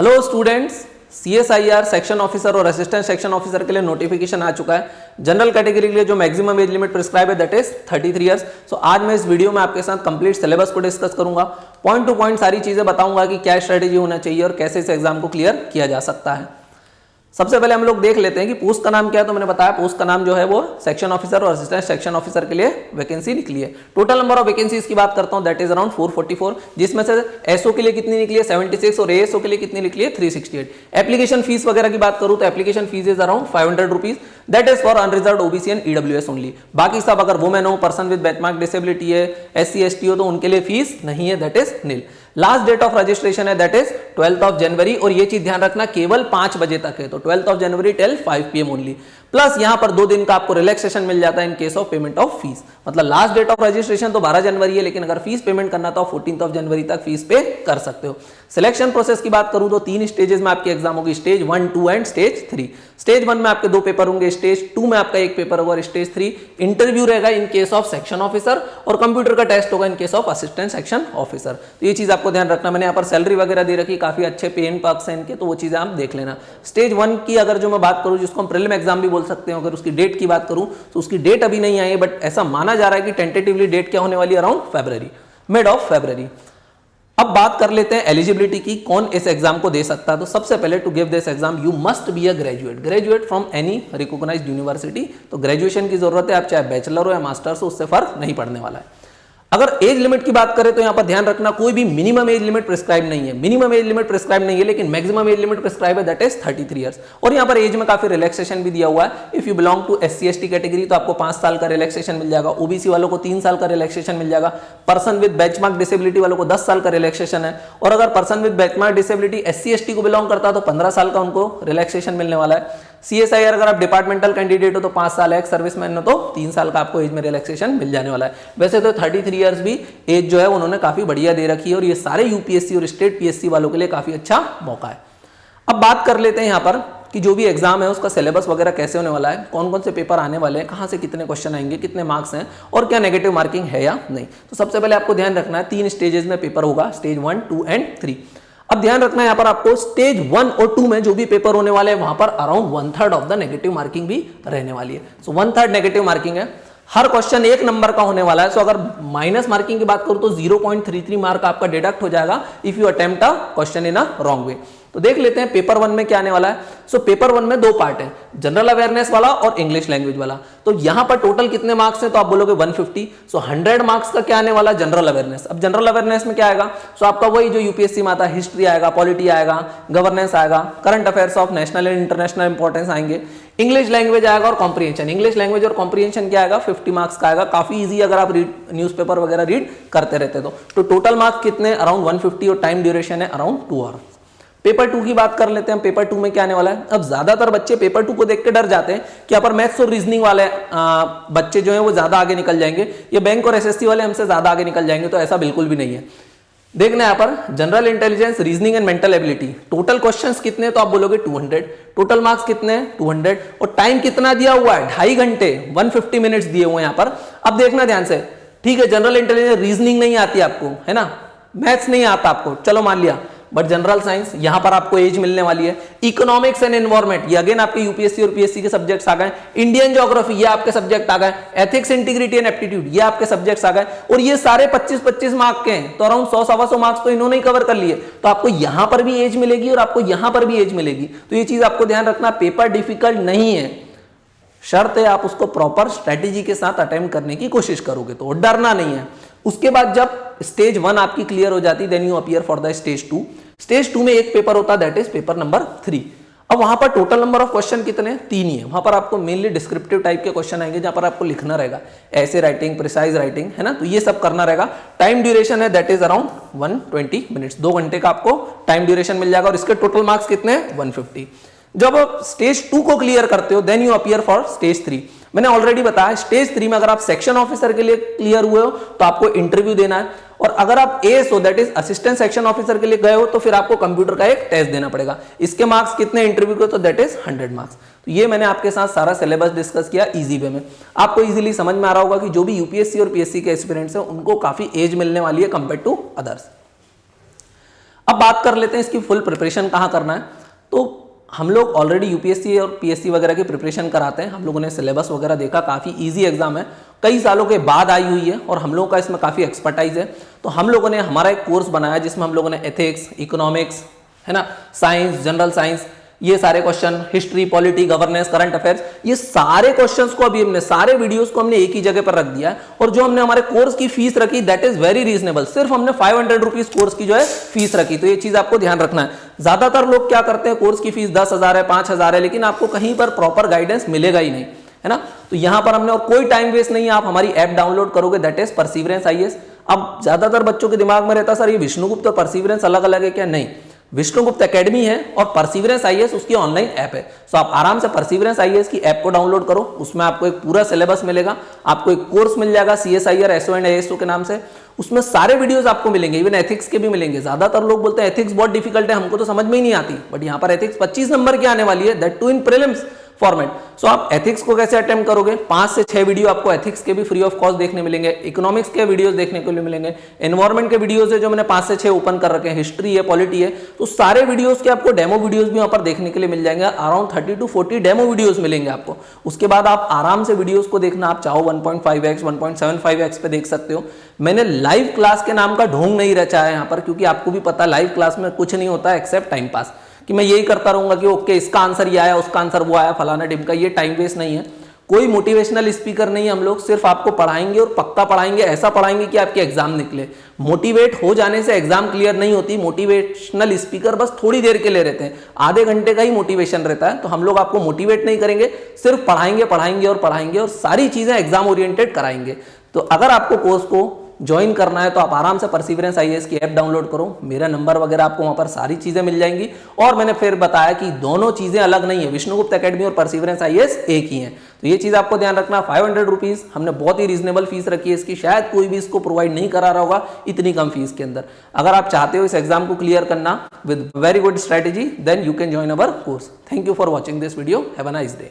Hello students, CSIR section officer और assistant section officer के लिए नोटिफिकेशन आ चुका है। जनरल कैटेगरी के लिए जो मैक्सिमम एज लिमिट प्रिस्क्राइब है दैट इज 33 इयर्स। सो आज मैं इस वीडियो में आपके साथ कंप्लीट सिलेबस को डिस्कस करूंगा, पॉइंट टू पॉइंट सारी चीजें बताऊंगा कि क्या स्ट्रेटेजी होना चाहिए और कैसे इस एग्जाम को क्लियर किया जा सकता है। सबसे पहले हम लोग देख लेते हैं कि पोस्ट का नाम क्या है। तो मैंने बताया पोस्ट का नाम जो है वो सेक्शन ऑफिसर और असिस्टेंट सेक्शन ऑफिसर के लिए वैकेंसी निकली है। टोटल नंबर ऑफ वैकेंसीज की बात करता हूं दैट इज अराउंड 444, जिसमें से एसओ के लिए कितनी निकली है 76 और एएसओ के लिए कितनी निकली है 368। एप्लीकेशन फीस वगैरह की बात करूं तो application fees is around 500 rupees, that is for unreserved OBC and EWS only. बाकी सब अगर वुमेन हो, पर्सन विद बेंचमार्क डिसेबिलिटी है, SC ST हो तो उनके लिए फीस नहीं है, that is nil. Last date of registration है that is 12th of January, और ये चीज ध्यान रखना केवल 5 बजे तक है, तो 12th of January till 5 PM only. Plus यहां पर 2 दिन का आपको रिलैक्सेशन मिल जाता है in case of payment of fees. मतलब लास्ट डेट ऑफ रजिस्ट्रेशन तो 12 जनवरी है, लेकिन अगर फीस पेमेंट करना तो 14th ऑफ जनवरी तक फीस पे कर सकते हो। सिलेक्शन प्रोसेस की बात करूं तो 3 स्टेजेस में आपकी एग्जाम होगी, स्टेज 1, 2 एंड स्टेज 3। स्टेज 1 में आपके 2 पेपर होंगे, स्टेज 2 में आपका 1 पेपर होगा और स्टेज 3 इंटरव्यू रहेगा in case of section officer और कंप्यूटर का टेस्ट होगा in case of assistant section officer. तो ये चीज आपको ध्यान रखना। मैंने यहाँ पर सैलरी वगैरह दे रखी, काफी अच्छे पे एंड पर्क्स हैं इनके, तो वो चीजें आप देख लेना। स्टेज 1 की अगर जो मैं बात करूं, जिसको हम प्रीलिम एग्जाम भी बोल सकते हैं, अगर उसकी डेट की बात करूं तो उसकी डेट अभी नहीं आई है, बट ऐसा माना जा रहा है कि टेंटेटिवली डेट क्या होने वाली है, around February, mid of February. अब बात कर लेते हैं एलिजिबिलिटी की, कौन इस एग्जाम को दे सकता है। तो सबसे पहले to give this exam you must be a graduate from any recognised university. तो ग्रेजुएशन की जरूरत है, आप चाहे बैचलर हो या मास्टर्स हो, उससे फर्क नहीं पड़ने वाला है। अगर एज लिमिट की बात करें तो यहां पर ध्यान रखना कोई भी मिनिमम एज लिमिट प्रिस्क्राइब नहीं है, मिनिमम एज लिमिट प्रिस्क्राइब नहीं है, लेकिन मैक्सिमम एज लिमिट प्रिस्क्राइब है दैट इज 33 इयर्स। और यहां पर एज में काफी रिलैक्सेशन भी दिया हुआ है। If you belong to SC ST category तो आपको 5 साल का रिलैक्सेशन मिल जाएगा, ओबीसी वालों को 3 साल का रिलैक्सेशन मिल जाएगा, पर्सन विद बेंचमार्क डिसेबिलिटी वालों को 10 साल का रिलैक्सेशन है, और अगर person with benchmark disability SC ST को बिलोंग करता है तो 15 साल का उनको रिलैक्सेशन मिलने वाला है। CSIR अगर आप डिपार्टमेंटल कैंडिडेट हो तो 5 साल है, एक्स सर्विसमैन हो तो 3 साल का आपको एज में रिलैक्सेशन मिल जाने वाला है। वैसे तो 33 इयर्स भी एज जो है उन्होंने काफी बढ़िया दे रखी है, और ये सारे UPSC और स्टेट PSC वालों के लिए काफी अच्छा मौका है। अब बात कर लेते हैं यहाँ पर कि जो भी एग्जाम है उसका सिलेबस वगैरह कैसे होने वाला है, कौन कौन से पेपर आने वाले हैं, कहाँ से कितने क्वेश्चन आएंगे, कितने मार्क्स हैं, और क्या नेगेटिव मार्किंग है या नहीं। तो सबसे पहले आपको ध्यान रखना है 3 स्टेजेस में पेपर होगा, स्टेज 1, 2 एंड 3। अब ध्यान रखना है यहाँ पर आपको स्टेज 1 और 2 में जो भी पेपर होने वाले हैं वहां पर around 1/3 of the negative marking भी रहने वाली है। सो 1/3 नेगेटिव मार्किंग है, हर क्वेश्चन 1 नंबर का होने वाला है। सो अगर माइनस मार्किंग की बात करूं तो 0.33 मार्क आपका डिडक्ट हो जाएगा if you attempt a question in a wrong way. तो देख लेते हैं पेपर 1 में क्या आने वाला है। सो पेपर 1 में 2 पार्ट है, जनरल अवेयरनेस वाला और इंग्लिश लैंग्वेज वाला। तो यहां पर टोटल कितने मार्क्स हैं तो आप बोलोगे 150। सो 100 मार्क्स का क्या आने वाला, जनरल अवेयरनेस। अब जनरल अवेयरनेस में क्या आएगा, सो आपका वही जो UPSC में आता है, हिस्ट्री आएगा, पॉलिटी आएगा, गवर्नेंस आएगा, current affairs of national and international importance आएंगे, इंग्लिश लैंग्वेज आएगा और कॉम्प्रिहेंशन। इंग्लिश लैंग्वेज और कॉम्प्रिहेंशन क्या आएगा, 50 मार्क्स का आएगा। काफी इजी अगर आप न्यूज़पेपर वगैरह रीड करते रहते तो टोटल मार्क्स कितने, अराउंड 150, और टाइम ड्यूरेशन है अराउंड 2 आवर। पेपर 2 की बात कर लेते हैं, पेपर 2 में क्या आने वाला है। अब ज्यादातर बच्चे पेपर 2 को देख के डर जाते हैं कि यहाँ पर मैथ्स और रीजनिंग वाले बच्चे जो हैं वो ज्यादा आगे निकल जाएंगे, ये बैंक और SSC वाले हमसे ज्यादा आगे निकल जाएंगे, तो ऐसा बिल्कुल भी नहीं है। देखना यहाँ पर general intelligence, reasoning and mental ability, total questions कितने तो आप बोलोगे 200, टोटल मार्क्स कितने 200, और टाइम कितना दिया हुआ है 2.5 घंटे, 150 मिनट्स दिए हुए हैं यहाँ पर। अब देखना ध्यान से, ठीक है जनरल इंटेलिजेंस, रीजनिंग नहीं आती आपको, है ना, मैथ्स नहीं आता आपको, चलो मान लिया, बट जनरल साइंस यहां पर आपको एज मिलने वाली है। इकोनॉमिक्स एंड एनवायरमेंट, ये अगेन आपके UPSC और PSC के सब्जेक्ट्स आ गए। इंडियन ज्योग्राफी, ये आपके सब्जेक्ट आ गए। एथिक्स, इंटीग्रिटी एंड एप्टीट्यूड, ये आपके सब्जेक्ट्स आ गए, और ये सारे 25-25 मार्क के हैं, तो अराउंड 100-125 मार्क्स तो इन्होंने ही कवर कर लिए। तो आपको यहां पर भी एज मिलेगी और आपको यहां पर भी एज मिलेगी। तो ये चीज आपको ध्यान रखना, पेपर डिफिकल्ट नहीं है, शर्त है आप उसको प्रॉपर स्ट्रेटेजी के साथ अटेम्प्ट करने की कोशिश करोगे, तो डरना नहीं है। उसके बाद जब स्टेज 1 आपकी क्लियर हो जाती, then you appear for the stage 2। Stage 2 में एक पेपर होता है दैट इज पेपर नंबर 3। अब वहां पर टोटल नंबर ऑफ क्वेश्चन कितने, 3 ही है। वहां पर आपको मेनली डिस्क्रिप्टिव टाइप के क्वेश्चन आएंगे, जहां पर आपको लिखना रहेगा, ऐसे राइटिंग, प्रिसाइज राइटिंग, है ना, तो ये सब करना रहेगा। टाइम ड्यूरेशन है दैट इज अराउंड 120 मिनट्स, 2 घंटे का आपको टाइम ड्यूरेशन मिल जाएगा, और इसके टोटल मार्क्स कितने 150। जब आप स्टेज 2 को क्लियर करते हो then you appear for stage 3। मैंने ऑलरेडी बताया स्टेज 3 में अगर आप सेक्शन ऑफिसर के लिए क्लियर हुए हो तो आपको इंटरव्यू देना है, और अगर आप AS हो that is assistant section officer के लिए गए हो तो फिर आपको कंप्यूटर का एक टेस्ट देना पड़ेगा। इसके मार्क्स कितने इंटरव्यू के, तो दैट इज 100 मार्क्स। तो ये मैंने आपके साथ सारा सिलेबस डिस्कस किया इजी वे में, आपको इजीली समझ में आ रहा होगा कि जो भी UPSC और PSC के एस्पिरेंट्स हैं उनको काफी एज मिलने वाली है कंपेयर टू अदर्स। अब बात कर लेते हैं इसकी फुल प्रिपरेशन कहाँ करना है। तो हम लोग ऑलरेडी यूपीएससी और पीएससी वगैरह की प्रिपरेशन कराते हैं। हम लोगों ने सिलेबस वगैरह देखा, काफ़ी इजी एग्जाम है, कई सालों के बाद आई हुई है और हम लोगों का इसमें काफ़ी एक्सपर्टाइज है। तो हम लोगों ने हमारा एक कोर्स बनाया जिसमें हम लोगों ने एथिक्स, इकोनॉमिक्स, है ना, साइंस, जनरल साइंस, ये सारे question, history, polity, governance, current affairs, ये सारे क्वेश्चंस को अभी हमने, सारे वीडियोस को हमने एक ही जगह पर रख दिया है। और जो हमने हमारे कोर्स की फीस रखी दैट इज वेरी रीजनेबल, सिर्फ हमने 500 रुपीज कोर्स की जो है फीस रखी। तो ये चीज आपको ध्यान रखना है। ज्यादातर लोग क्या करते हैं, कोर्स की फीस 10,000 है, 5,000 है, लेकिन आपको कहीं पर प्रॉपर गाइडेंस मिलेगा ही नहीं, है ना। तो यहां पर हमने, और कोई टाइम वेस्ट नहीं है, आप हमारी ऐप डाउनलोड करोगे दैट इज परसीवरेंस आईएएस। अब ज्यादातर बच्चों के दिमाग में रहता सर ये विष्णुगुप्त और परसीवरेंस अलग अलग है क्या? नहीं, विष्णुगुप्त एकेडमी है और परसीवरेंस आईएएस उसकी ऑनलाइन ऐप है। सो आप आराम से परसीवरेंस आईएएस की ऐप को डाउनलोड करो, उसमें आपको एक पूरा सिलेबस मिलेगा, आपको एक कोर्स मिल जाएगा CSIR SO एंड ASO के नाम से। उसमें सारे वीडियोस आपको मिलेंगे, इवन एथिक्स के भी मिलेंगे। ज्यादातर लोग बोलते हैं एथिक्स बहुत डिफिकल्ट है, हमको तो समझ में ही नहीं आती, बट यहाँ पर एथिक्स 25 नंबर की आने वाली है, that too in prelims format. So आप एथिक्स को कैसे अटेम्प्ट करोगे, 5 से 6 वीडियो आपको एथिक्स के भी फ्री ऑफ कॉस्ट देखने मिलेंगे, इकोनॉमिक्स के वीडियोस देखने को मिलेंगे, एनवायरमेंट के वीडियोस है जो मैंने 5 से 6 ओपन कर रखे हैं, हिस्ट्री है, पॉलिटी है, तो सारे वीडियोस के आपको डेमो वीडियोस भी वहां पर देखने के लिए मिल जाएंगे। अराउंड 30 to 40 डेमो वीडियोस मिलेंगे आपको। उसके बाद आप आराम से वीडियोस को देखना, आप चाहो 1.5x 1.75x पे देख सकते हो। मैंने लाइव क्लास के नाम का ढोंग नहीं रचा है यहाँ पर, क्योंकि आपको भी पता लाइव क्लास में कुछ नहीं होता एक्सेप्ट टाइम पास, कि मैं यही करता रहूंगा कि ओके इसका आंसर ये आया, उसका आंसर वो आया, फलाना ढिमका। ये टाइम वेस्ट नहीं है, कोई मोटिवेशनल स्पीकर नहीं है हम लोग, सिर्फ आपको पढ़ाएंगे और पक्का पढ़ाएंगे, ऐसा पढ़ाएंगे कि आपके एग्जाम निकले। मोटिवेट हो जाने से एग्जाम क्लियर नहीं होती। मोटिवेशनल स्पीकर बस थोड़ी देर के लिए रहते हैं, आधे घंटे का ही मोटिवेशन रहता है। तो हम लोग आपको मोटिवेट नहीं करेंगे, सिर्फ पढ़ाएंगे पढ़ाएंगे और पढ़ाएंगे, और सारी चीजें एग्जाम ओरिएंटेड कराएंगे। तो अगर आपको कोर्स को ज्वाइन करना है तो आप आराम से परसीवरेंस आईएएस की ऐप डाउनलोड करो, मेरा नंबर वगैरह आपको वहां पर सारी चीजें मिल जाएंगी। और मैंने फिर बताया कि दोनों चीजें अलग नहीं है, विष्णुगुप्त एकेडमी और परसीवरेंस आईएएस एक ही है। तो ये चीज आपको ध्यान रखना। 500 रुपीज हमने बहुत ही रीजनेबल फीस रखी है इसकी, शायद कोई भी इसको प्रोवाइड नहीं करा रहा होगा इतनी कम फीस के अंदर। अगर आप चाहते हो इस एग्जाम को क्लियर करना with very good strategy, then you can join our course. Thank you for watching this video, have a nice day.